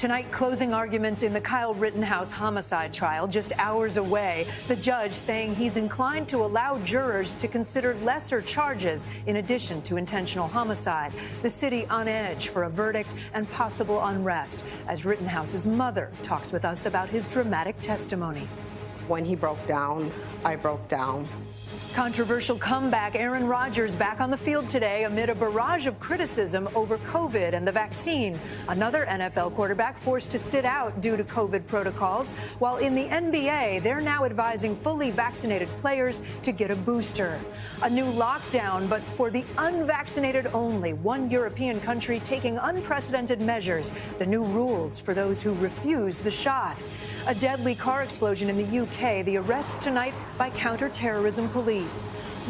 Tonight, closing arguments in the Kyle Rittenhouse homicide trial just hours away. The judge saying he's inclined to allow jurors to consider lesser charges in addition to intentional homicide. The city on edge for a verdict and possible unrest as Rittenhouse's mother talks with us about his dramatic testimony. When he broke down, I broke down. Controversial comeback. Rodgers back on the field today amid a barrage of criticism over COVID and the vaccine. Another NFL quarterback forced to sit out due to COVID protocols, while in the NBA, they're now advising fully vaccinated players to get a booster. A new lockdown, but for the unvaccinated only. One European country taking unprecedented measures. The new rules for those who refuse the shot. A deadly car explosion in the UK. The arrest tonight by counter-terrorism police.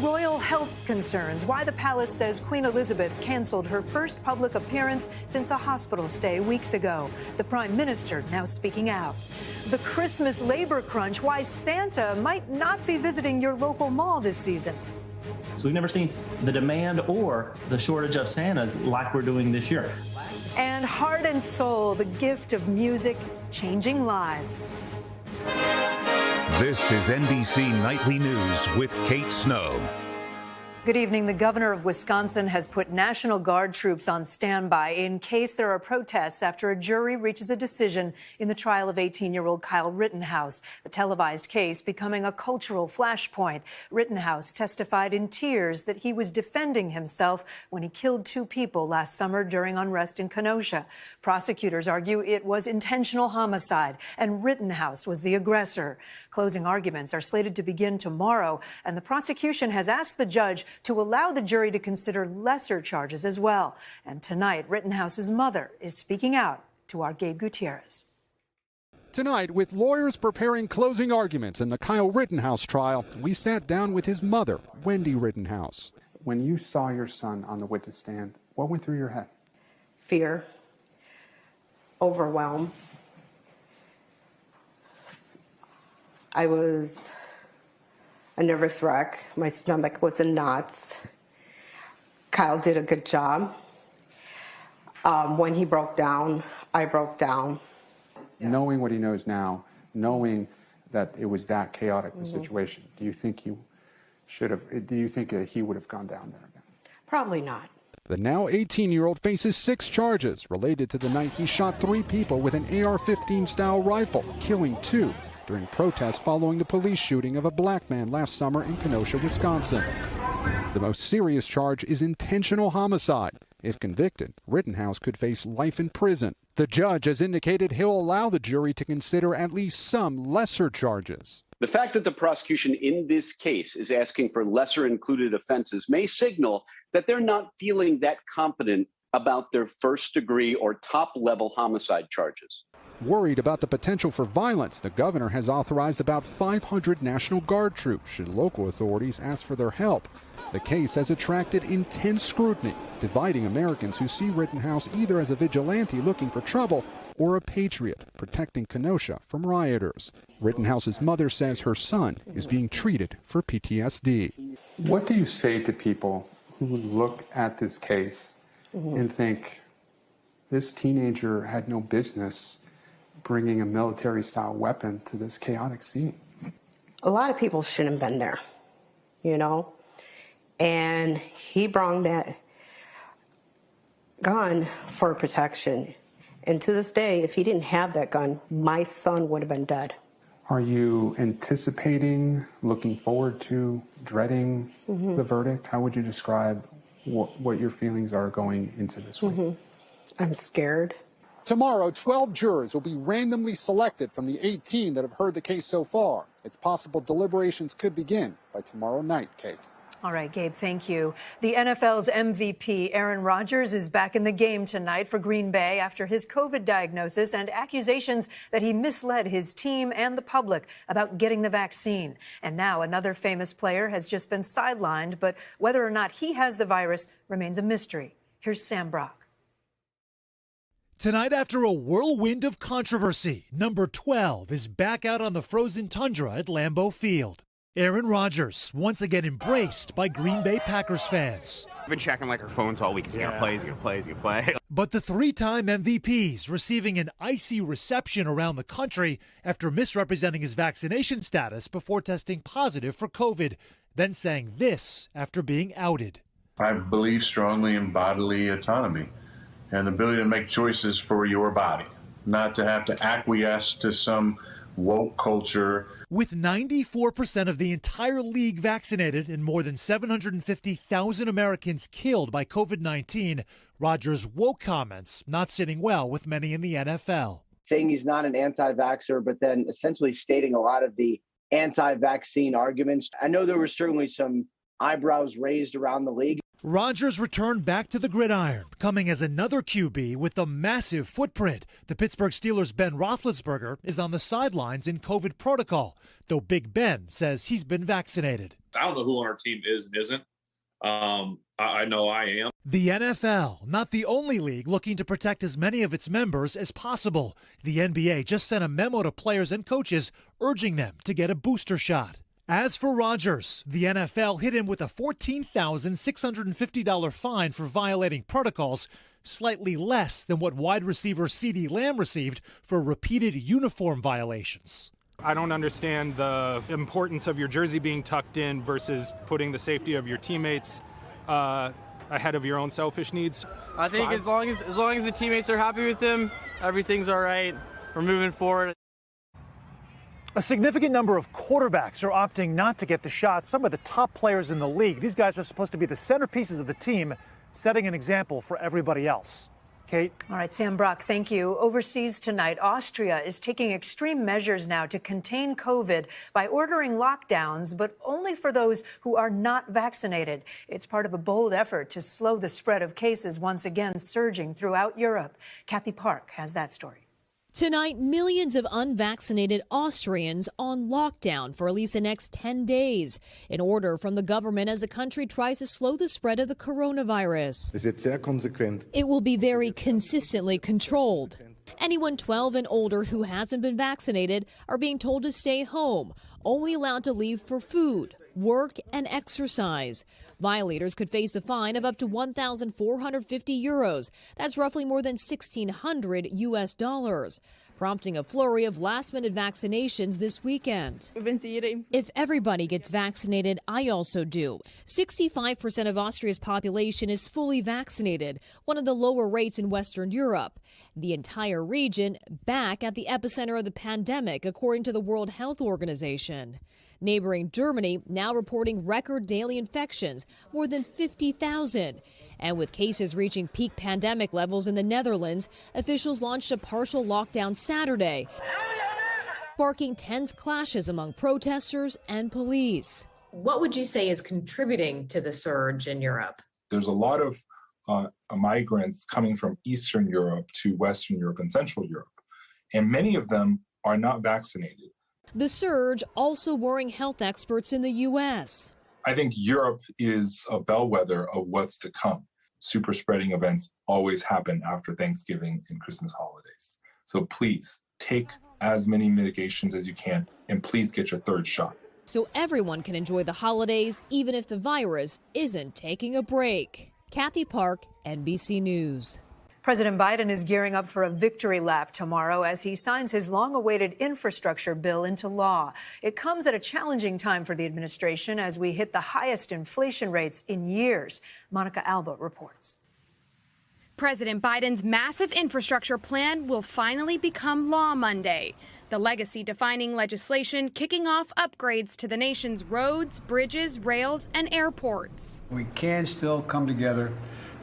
Royal health concerns. Why the palace says Queen Elizabeth canceled her first public appearance since a hospital stay weeks ago. The Prime Minister now speaking out. The Christmas labor crunch. Why Santa might not be visiting your local mall this season. So we've never seen the demand or the shortage of Santas like we're doing this year. And Heart and Soul, the gift of music changing lives. This is NBC Nightly News with Kate Snow. Good evening. The governor of Wisconsin has put National Guard troops on standby in case there are protests after a jury reaches a decision in the trial of 18-year-old Kyle Rittenhouse. The televised case becoming a cultural flashpoint. Rittenhouse testified in tears that he was defending himself when he killed 2 people last summer during unrest in Kenosha. Prosecutors argue it was intentional homicide and Rittenhouse was the aggressor. Closing arguments are slated to begin tomorrow, and the prosecution has asked the judge to allow the jury to consider lesser charges as well. And tonight, Rittenhouse's mother is speaking out to our Gabe Gutierrez. Tonight, with lawyers preparing closing arguments in the Kyle Rittenhouse trial, we sat down with his mother, Wendy Rittenhouse. When you saw your son on the witness stand, what went through your head? Fear, overwhelm. I was a nervous wreck. My stomach was in knots. Kyle did a good job. When he broke down, I broke down. Knowing what he knows now, knowing that it was that chaotic a situation, do you think that he would have gone down there again? Probably not. The now 18-year-old faces 6 charges related to the night he shot 3 people with an AR-15 style rifle, killing 2. During protests following the police shooting of a black man last summer in Kenosha, Wisconsin. The most serious charge is intentional homicide. If convicted, Rittenhouse could face life in prison. The judge has indicated he'll allow the jury to consider at least some lesser charges. The fact that the prosecution in this case is asking for lesser included offenses may signal that they're not feeling that confident about their first-degree or top-level homicide charges. Worried about the potential for violence, the governor has authorized about 500 National Guard troops should local authorities ask for their help. The case has attracted intense scrutiny, dividing Americans who see Rittenhouse either as a vigilante looking for trouble or a patriot protecting Kenosha from rioters. Rittenhouse's mother says her son is being treated for PTSD. What do you say to people who look at this case and think this teenager had no business bringing a military-style weapon to this chaotic scene? A lot of people shouldn't have been there, you know? And he brought that gun for protection. And to this day, if he didn't have that gun, my son would have been dead. Are you anticipating, looking forward to, dreading the verdict? How would you describe what your feelings are going into this week? I'm scared. Tomorrow, 12 jurors will be randomly selected from the 18 that have heard the case so far. It's possible deliberations could begin by tomorrow night, Kate. All right, Gabe, thank you. The NFL's MVP, Rodgers, is back in the game tonight for Green Bay after his COVID diagnosis and accusations that he misled his team and the public about getting the vaccine. And now another famous player has just been sidelined, but whether or not he has the virus remains a mystery. Here's Sam Brock. Tonight, after a whirlwind of controversy, number 12 is back out on the frozen tundra at Lambeau Field. Aaron Rodgers, once again embraced by Green Bay Packers fans. We've been checking our phones all week. He's gonna play, he's gonna play, he's gonna play. But the three-time MVP's receiving an icy reception around the country after misrepresenting his vaccination status before testing positive for COVID, then saying this after being outed. I believe strongly in bodily autonomy and the ability to make choices for your body, not to have to acquiesce to some woke culture. With 94% of the entire league vaccinated and more than 750,000 Americans killed by COVID-19, Rodgers' woke comments not sitting well with many in the NFL. Saying he's not an anti-vaxxer, but then essentially stating a lot of the anti-vaccine arguments. I know there were certainly some eyebrows raised around the league. Rodgers returned back to the gridiron, coming as another QB with a massive footprint. The Pittsburgh Steelers' Ben Roethlisberger is on the sidelines in COVID protocol, though Big Ben says he's been vaccinated. I don't know who on our team is and isn't. I know I am. The NFL, not the only league looking to protect as many of its members as possible. The NBA just sent a memo to players and coaches urging them to get a booster shot. As for Rodgers, the NFL hit him with a $14,650 fine for violating protocols, slightly less than what wide receiver CeeDee Lamb received for repeated uniform violations. I don't understand the importance of your jersey being tucked in versus putting the safety of your teammates ahead of your own selfish needs. I think as long as the teammates are happy with him, everything's all right. We're moving forward. A significant number of quarterbacks are opting not to get the shot. Some of the top players in the league. These guys are supposed to be the centerpieces of the team, setting an example for everybody else. Kate? All right, Sam Brock, thank you. Overseas tonight, Austria is taking extreme measures now to contain COVID by ordering lockdowns, but only for those who are not vaccinated. It's part of a bold effort to slow the spread of cases once again surging throughout Europe. Kathy Park has that story. Tonight, millions of unvaccinated Austrians on lockdown for at least the next 10 days. An order from the government as the country tries to slow the spread of the coronavirus. It will be very consistently controlled. Anyone 12 and older who hasn't been vaccinated are being told to stay home, only allowed to leave for food, work, and exercise. Violators could face a fine of up to 1,450 euros. That's roughly more than $1,600 US, prompting a flurry of last-minute vaccinations this weekend. If everybody gets vaccinated, I also do. 65% of Austria's population is fully vaccinated, one of the lower rates in Western Europe. The entire region back at the epicenter of the pandemic, according to the World Health Organization. Neighboring Germany now reporting record daily infections, more than 50,000. And with cases reaching peak pandemic levels in the Netherlands, officials launched a partial lockdown Saturday, sparking tense clashes among protesters and police. What would you say is contributing to the surge in Europe? There's a lot of migrants coming from Eastern Europe to Western Europe and Central Europe, and many of them are not vaccinated. The surge also worrying health experts in the U.S. I think Europe is a bellwether of what's to come. Super spreading events always happen after Thanksgiving and Christmas holidays. So please take as many mitigations as you can, and please get your third shot. So everyone can enjoy the holidays, even if the virus isn't taking a break. Kathy Park, NBC News. President Biden is gearing up for a victory lap tomorrow as he signs his long-awaited infrastructure bill into law. It comes at a challenging time for the administration as we hit the highest inflation rates in years. Monica Alba reports. President Biden's massive infrastructure plan will finally become law Monday. The legacy-defining legislation kicking off upgrades to the nation's roads, bridges, rails, and airports. We can still come together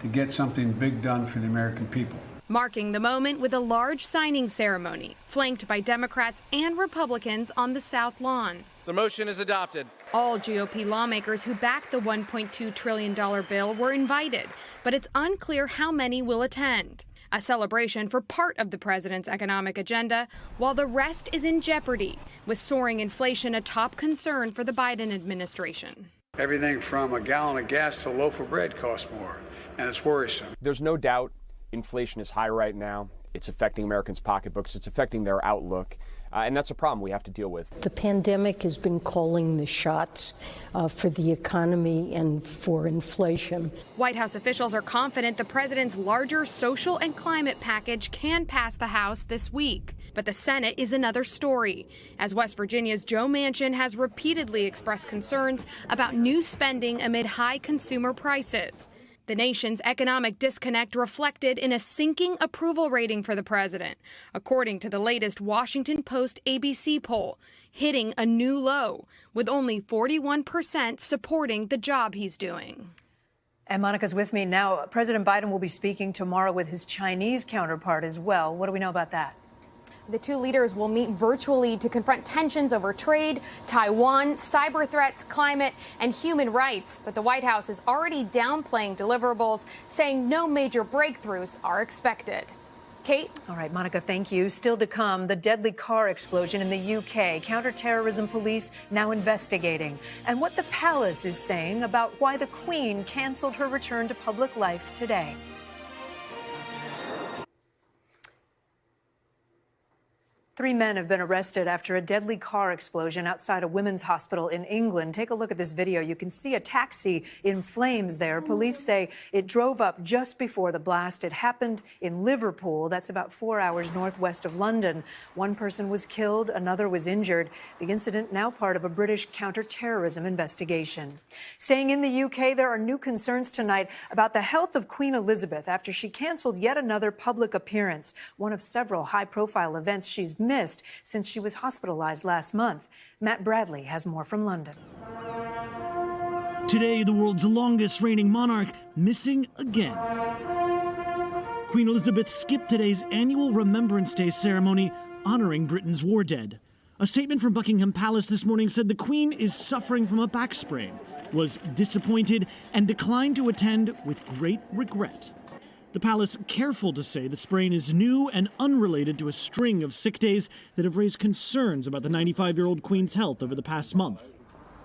to get something big done for the American people. Marking the moment with a large signing ceremony, flanked by Democrats and Republicans on the South Lawn. The motion is adopted. All GOP lawmakers who backed the $1.2 trillion bill were invited, but it's unclear how many will attend. A celebration for part of the president's economic agenda, while the rest is in jeopardy, with soaring inflation a top concern for the Biden administration. Everything from a gallon of gas to a loaf of bread costs more, and it's worrisome. There's no doubt inflation is high right now. It's affecting Americans' pocketbooks. It's affecting their outlook. And that's a problem we have to deal with. The pandemic has been calling the shots for the economy and for inflation. White House officials are confident the president's larger social and climate package can pass the House this week. But the Senate is another story, as West Virginia's Joe Manchin has repeatedly expressed concerns about new spending amid high consumer prices. The nation's economic disconnect reflected in a sinking approval rating for the president, according to the latest Washington Post ABC poll, hitting a new low, with only 41% supporting the job he's doing. And Monica's with me now. President Biden will be speaking tomorrow with his Chinese counterpart as well. What do we know about that? The two leaders will meet virtually to confront tensions over trade, Taiwan, cyber threats, climate, and human rights. But the White House is already downplaying deliverables, saying no major breakthroughs are expected. Kate? All right, Monica, thank you. Still to come, the deadly car explosion in the UK. Counterterrorism police now investigating. And what the palace is saying about why the Queen canceled her return to public life today. Three men have been arrested after a deadly car explosion outside a women's hospital in England. Take a look at this video. You can see a taxi in flames there. Police say it drove up just before the blast. It happened in Liverpool. That's about 4 hours northwest of London. One person was killed, another was injured. The incident now part of a British counterterrorism investigation. Staying in the UK, there are new concerns tonight about the health of Queen Elizabeth after she canceled yet another public appearance, one of several high-profile events she's missed since she was hospitalized last month. Matt Bradley has more from London. Today, the world's longest reigning monarch missing again. Queen Elizabeth skipped today's annual Remembrance Day ceremony honoring Britain's war dead. A statement from Buckingham Palace this morning said the Queen is suffering from a back sprain, was disappointed, and declined to attend with great regret. The palace careful to say the sprain is new and unrelated to a string of sick days that have raised concerns about the 95-year-old Queen's health over the past month.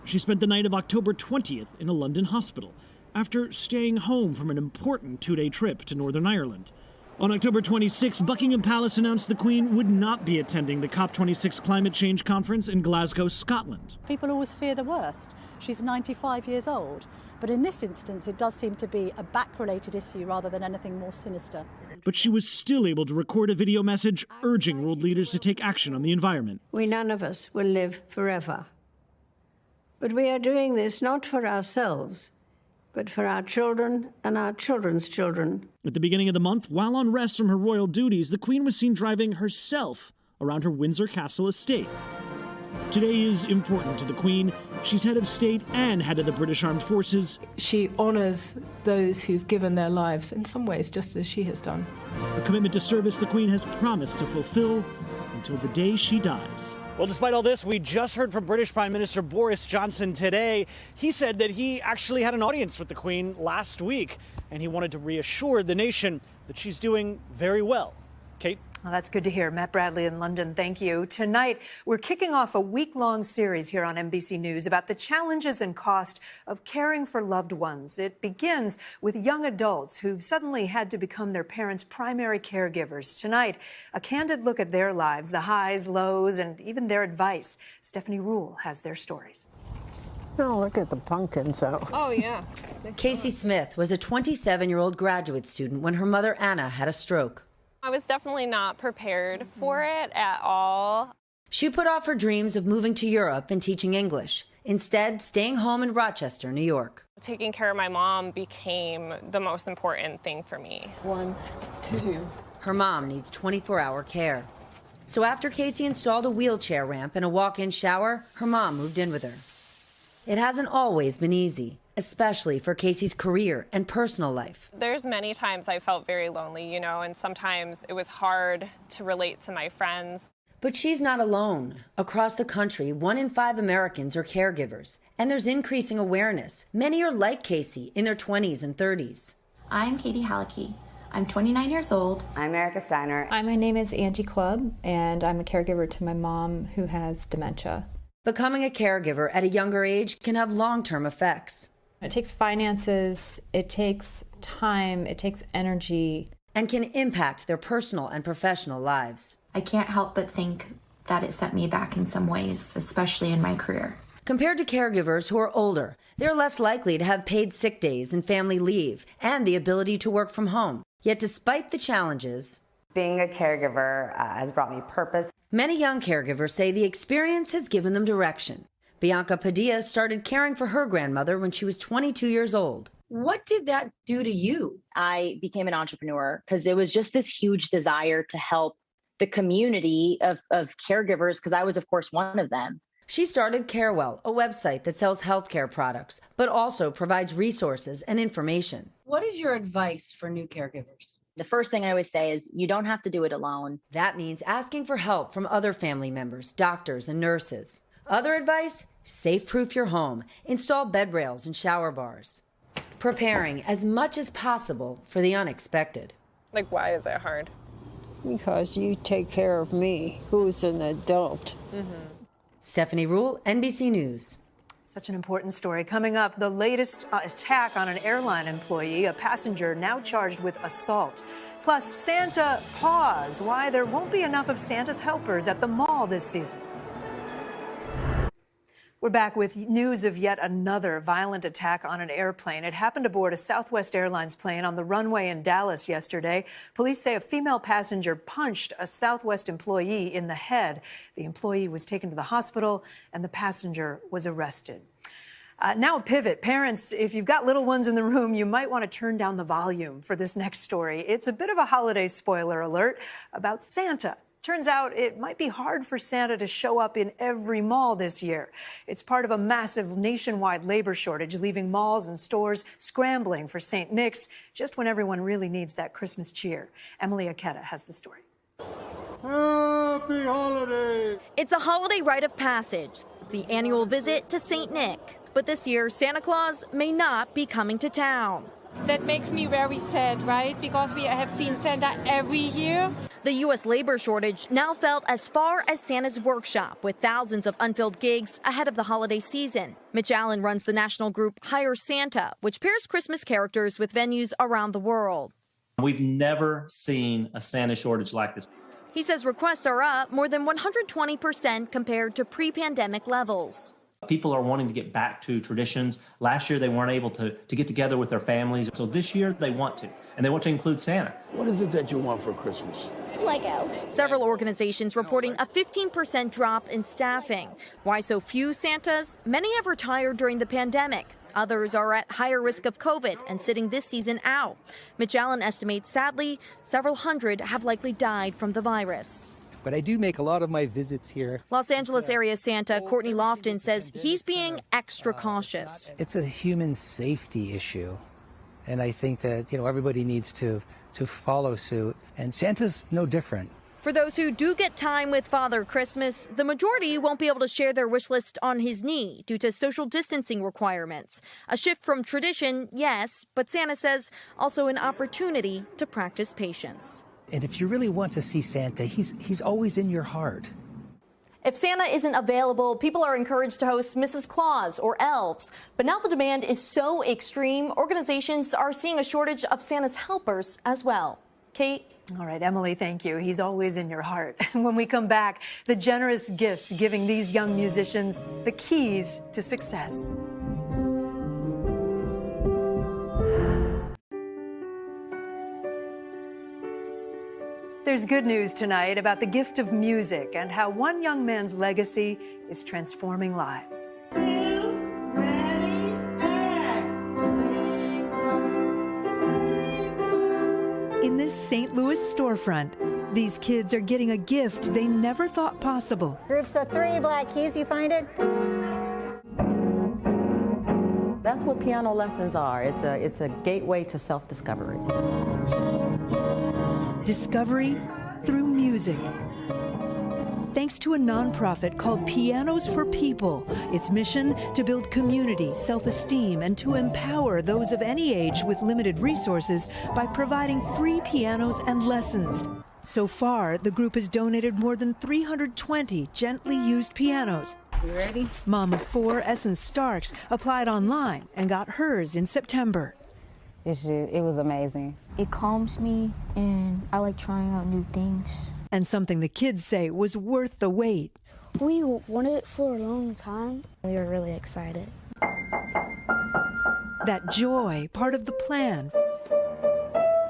She spent the night of October 20th in a London hospital after staying home from an important two-day trip to Northern Ireland. On October 26, Buckingham Palace announced the Queen would not be attending the COP26 climate change conference in Glasgow, Scotland. People always fear the worst. She's 95 years old. But in this instance, it does seem to be a back-related issue rather than anything more sinister. But she was still able to record a video message urging world leaders to take action on the environment. We none of us will live forever. But we are doing this not for ourselves, but for our children and our children's children. At the beginning of the month, while on rest from her royal duties, the Queen was seen driving herself around her Windsor Castle estate. Today is important to the Queen. She's head of state and head of the British Armed Forces. She honours those who've given their lives, in some ways, just as she has done. A commitment to service the Queen has promised to fulfill until the day she dies. Well, despite all this, we just heard from British Prime Minister Boris Johnson today. He said that he actually had an audience with the Queen last week, and he wanted to reassure the nation that she's doing very well. Kate? Well, that's good to hear. Matt Bradley in London, thank you. Tonight, we're kicking off a week-long series here on NBC News about the challenges and cost of caring for loved ones. It begins with young adults who've suddenly had to become their parents' primary caregivers. Tonight, a candid look at their lives, the highs, lows, and even their advice. Stephanie Rule has their stories. Oh, look at the pumpkins, though. Oh, yeah. Casey Smith was a 27-year-old graduate student when her mother, Anna, had a stroke. I was definitely not prepared for it at all. She put off her dreams of moving to Europe and teaching English, instead staying home in Rochester, New York. Taking care of my mom became the most important thing for me. 1, 2. Her mom needs 24-hour care. So after Casey installed a wheelchair ramp and a walk-in shower, her mom moved in with her. It hasn't always been easy, especially for Casey's career and personal life. There's many times I felt very lonely, and sometimes it was hard to relate to my friends. But she's not alone. Across the country, 1 in 5 Americans are caregivers, and there's increasing awareness. Many are like Casey in their 20s and 30s. I'm Katie Halicki. I'm 29 years old. I'm Erica Steiner. My name is Angie Clubb, and I'm a caregiver to my mom who has dementia. Becoming a caregiver at a younger age can have long-term effects. It takes finances, it takes time, it takes energy. and can impact their personal and professional lives. I can't help but think that it set me back in some ways, especially in my career. Compared to caregivers who are older, they're less likely to have paid sick days and family leave and the ability to work from home. Yet despite the challenges, being a caregiver has brought me purpose. Many young caregivers say the experience has given them direction. Bianca Padilla started caring for her grandmother when she was 22 years old. What did that do to you? I became an entrepreneur because it was just this huge desire to help the community of caregivers, because I was, of course, one of them. She started Carewell, a website that sells healthcare products, but also provides resources and information. What is your advice for new caregivers? The first thing I always say is you don't have to do it alone. That means asking for help from other family members, doctors, and nurses. Other advice? Safe-proof your home. Install bed rails and shower bars. Preparing as much as possible for the unexpected. Like, why is it hard? Because you take care of me, who's an adult. Stephanie Rule, NBC News. Such an important story. Coming up, the latest attack on an airline employee, a passenger now charged with assault. Plus, Santa pause, why there won't be enough of Santa's helpers at the mall this season. We're back with news of yet another violent attack on an airplane. It happened aboard a Southwest Airlines plane on the runway in Dallas yesterday. Police say a female passenger punched a Southwest employee in the head. The employee was taken to the hospital and the passenger was arrested. Now a pivot. Parents, if you've got little ones in the room, you might want to turn down the volume for this next story. It's a bit of a holiday spoiler alert about Santa. Turns out it might be hard for Santa to show up in every mall this year. It's part of a massive nationwide labor shortage, leaving malls and stores scrambling for St. Nick's just when everyone really needs that Christmas cheer. Emily Aketa has the story. Happy holiday! It's a holiday rite of passage, the annual visit to St. Nick. But this year, Santa Claus may not be coming to town. That makes me very sad, right? Because we have seen Santa every year. The U.S. labor shortage now felt as far as Santa's workshop, with thousands of unfilled gigs ahead of the holiday season. Mitch Allen runs the national group Hire Santa, which pairs Christmas characters with venues around the world. We've never seen a Santa shortage like this. He says requests are up more than 120% compared to pre-pandemic levels. People are wanting to get back to traditions. Last year, they weren't able to get together with their families. So this year, they want to, and they want to include Santa. What is it that you want for Christmas? Lego. Several organizations reporting a 15% drop in staffing. Why so few Santas? Many have retired during the pandemic. Others are at higher risk of COVID and sitting this season out. Mitch Allen estimates, sadly, several hundred have likely died from the virus. But I do make a lot of my visits here. Los Angeles area Santa Courtney Lofton says he's being extra cautious. It's a human safety issue. And I think that, everybody needs to follow suit. And Santa's no different. For those who do get time with Father Christmas, the majority won't be able to share their wish list on his knee due to social distancing requirements. A shift from tradition, yes, but Santa says also an opportunity to practice patience. And if you really want to see Santa, he's always in your heart. If Santa isn't available, people are encouraged to host Mrs. Claus or elves. But now the demand is so extreme, organizations are seeing a shortage of Santa's helpers as well. Kate? All right, Emily, thank you. He's always in your heart. When we come back, the generous gifts giving these young musicians the keys to success. There's good news tonight about the gift of music and how one young man's legacy is transforming lives. In this St. Louis storefront, these kids are getting a gift they never thought possible. Groups of 3, black keys, you find it? That's what piano lessons are. It's a gateway to self-discovery. Discovery through music. Thanks to a nonprofit called Pianos for People, its mission to build community, self-esteem, and to empower those of any age with limited resources by providing free pianos and lessons. So far, the group has donated more than 320 gently used pianos. You ready? Mom of 4, Essence Starks, applied online and got hers in September. It was amazing. It calms me, and I like trying out new things. And something the kids say was worth the wait. We wanted it for a long time. We were really excited. That joy, part of the plan.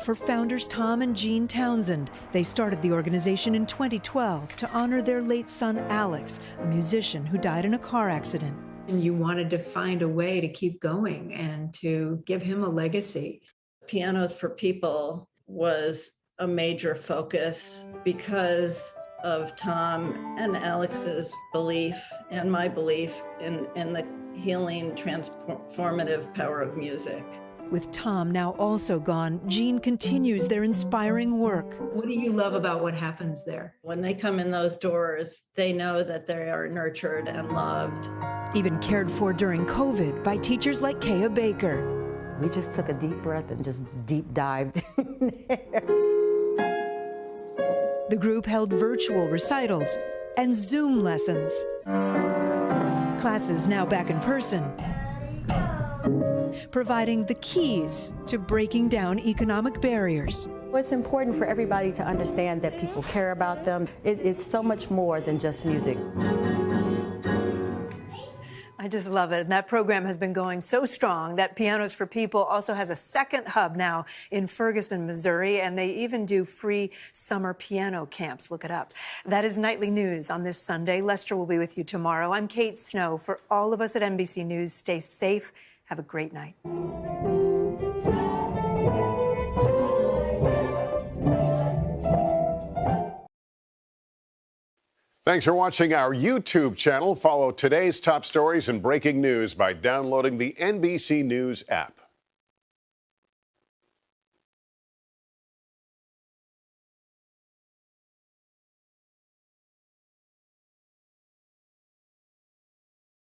For founders Tom and Jean Townsend, they started the organization in 2012 to honor their late son Alex, a musician who died in a car accident. And you wanted to find a way to keep going and to give him a legacy. Pianos for People was a major focus because of Tom and Alex's belief and my belief in the healing, transformative power of music. With Tom now also gone, Jean continues their inspiring work. What do you love about what happens there? When they come in those doors, they know that they are nurtured and loved. Even cared for during COVID by teachers like Kaya Baker. We just took a deep breath and just deep dived in there. The group held virtual recitals and Zoom lessons. Classes now back in person, providing the keys to breaking down economic barriers. It's important for everybody to understand that people care about them. It's so much more than just music. I just love it. And that program has been going so strong that Pianos for People also has a second hub now in Ferguson, Missouri, and they even do free summer piano camps. Look it up. That is Nightly News on this Sunday. Lester will be with you tomorrow. I'm Kate Snow. For all of us at NBC News, stay safe. Have a great night. Thanks for watching our YouTube channel. Follow today's top stories and breaking news by downloading the NBC News app.